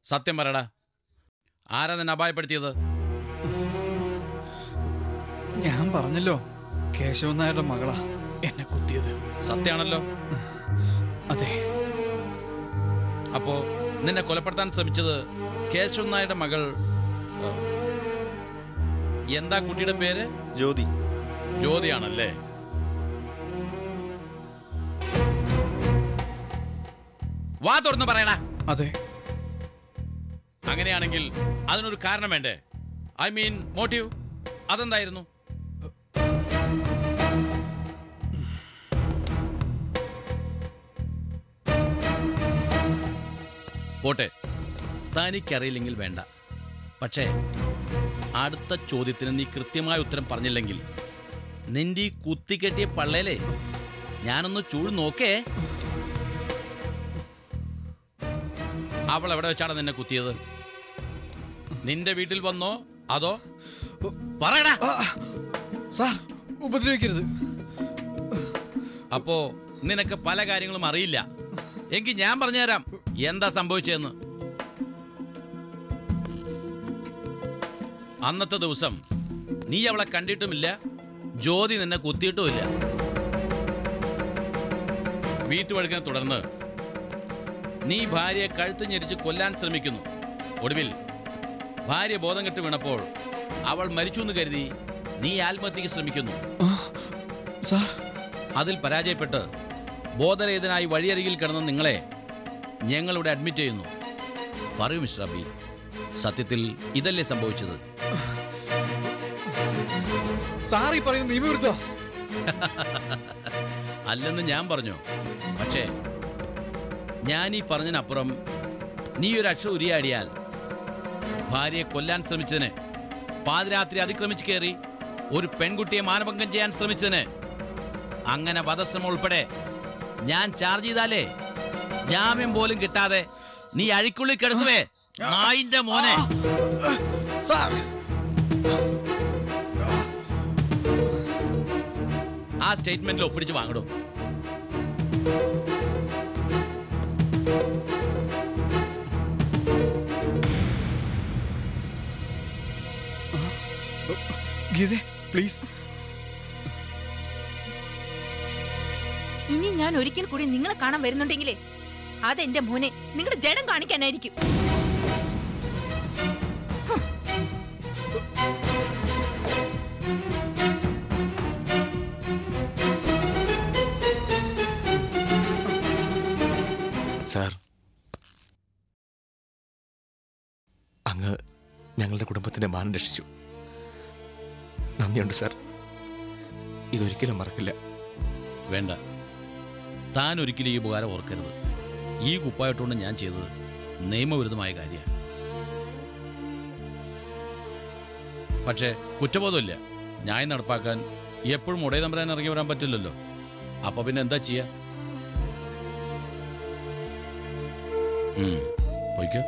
സത്യം പറയടാ, ആരാ നിന്നെ അപായപ്പെടുത്തിയത്? ഞാൻ പറഞ്ഞല്ലോ, കേശവൻ നായരുടെ മകളാ എന്നെ കുത്തിയത്. സത്യാണല്ലോ? അതെ. അപ്പോ നിന്നെ കൊലപ്പെടുത്താൻ ശ്രമിച്ചത് കേശവൻ നായരുടെ മകൾ, എന്താ കുട്ടിയുടെ പേര്? ജ്യോതി. ജ്യോതിയാണല്ലേ? വാ തുറന്ന് പറയടാ. അതെ. അങ്ങനെയാണെങ്കിൽ അതിനൊരു കാരണം വേണ്ടേ? I mean motive. അതെന്തായിരുന്നു? പോട്ടെ, തനിക്കറിയില്ലെങ്കിൽ വേണ്ട. പക്ഷേ അടുത്ത ചോദ്യത്തിന് നീ കൃത്യമായ ഉത്തരം പറഞ്ഞില്ലെങ്കിൽ നിന്റെ ഈ കുത്തിക്കെട്ടിയ പള്ളേലേ ഞാനൊന്ന് ചൂട് നോക്കേ. അവൾ എവിടെ വെച്ചാണ് നിന്നെ കുത്തിയത്? നിന്റെ വീട്ടിൽ വന്നോ അതോ? പറയടാ. സാർ, ഉപദ്രവിക്കരുത്. അപ്പോ നിനക്ക് പല കാര്യങ്ങളും അറിയില്ല. എങ്കിൽ ഞാൻ പറഞ്ഞുതരാം എന്താ സംഭവിച്ചതെന്ന്. അന്നത്തെ ദിവസം നീ അവളെ കണ്ടിട്ടുമില്ല, ജ്യോതി നിന്നെ കുത്തിയിട്ടുമില്ല. വീട്ടുവഴക്കിനെ തുടർന്ന് നീ ഭാര്യയെ കഴുത്ത് ഞെരിച്ച് കൊല്ലാൻ ശ്രമിക്കുന്നു. ഒടുവിൽ ഭാര്യ ബോധം കെട്ട് വീണപ്പോൾ അവൾ മരിച്ചു എന്ന് കരുതി നീ ആത്മഹത്യക്ക് ശ്രമിക്കുന്നു. അതിൽ പരാജയപ്പെട്ട് ബോധരഹിതനായി വഴിയരികിൽ കിടന്ന നിങ്ങളെ ഞങ്ങളിവിടെ അഡ്മിറ്റ് ചെയ്യുന്നു. പറയൂ മിസ്റ്റർ അബി, സത്യത്തിൽ ഇതല്ലേ സംഭവിച്ചത്? സാറി പറയുന്നത് നിയമവിരുദ്ധ അല്ലെന്ന് ഞാൻ പറഞ്ഞു. പക്ഷേ ഞാൻ ഈ പറഞ്ഞതിനപ്പുറം നീ ഒരു അക്ഷരം ഉരിയാടിയാൽ ഭാര്യയെ കൊല്ലാൻ ശ്രമിച്ചതിന്, പാതിരാത്രി അതിക്രമിച്ച് കയറി ഒരു പെൺകുട്ടിയെ മാനഭംഗം ചെയ്യാൻ ശ്രമിച്ചതിന്, അങ്ങനെ വധശ്രമം ഉൾപ്പെടെ ഞാൻ ചാർജ് ചെയ്താലേ ജാമ്യം പോലും കിട്ടാതെ നീ അഴിക്കുള്ളിൽ കിടക്കുവേ നായിന്റെ മോനെ. ആ സ്റ്റേറ്റ്മെന്റിൽ ഒപ്പിടിച്ച് വാങ്ങടോ. ഗീതേ, പ്ലീസ്. ഇനി ഞാൻ ഒരിക്കൽ കൂടി നിങ്ങളെ കാണാൻ വരുന്നുണ്ടെങ്കിലേ അതെന്റെ മോനെ നിങ്ങളുടെ ജഡം കാണിക്കാനായിരിക്കും. സാർ, അങ്ങ് ഞങ്ങളുടെ കുടുംബത്തിന്റെ മാനം രക്ഷിച്ചു. നന്ദിയുണ്ട് സാർ. ഇതൊരിക്കലും മറക്കില്ല. വേണ്ട, താൻ ഒരിക്കലും ഈ ഉപകാരം ഓർക്കരുത്. ഈ കുപ്പായിട്ടുണ്ട് ഞാൻ ചെയ്തത് നിയമവിരുദ്ധമായ കാര്യമാണ്. പക്ഷേ കുറ്റബോധമില്ല. ന്യായം നടപ്പാക്കാൻ എപ്പോഴും ഉടയ തമ്പരാൻ ഇറങ്ങി വരാൻ പറ്റില്ലല്ലോ. അപ്പൊ പിന്നെ എന്താ ചെയ്യാ? പോയിക്കോ.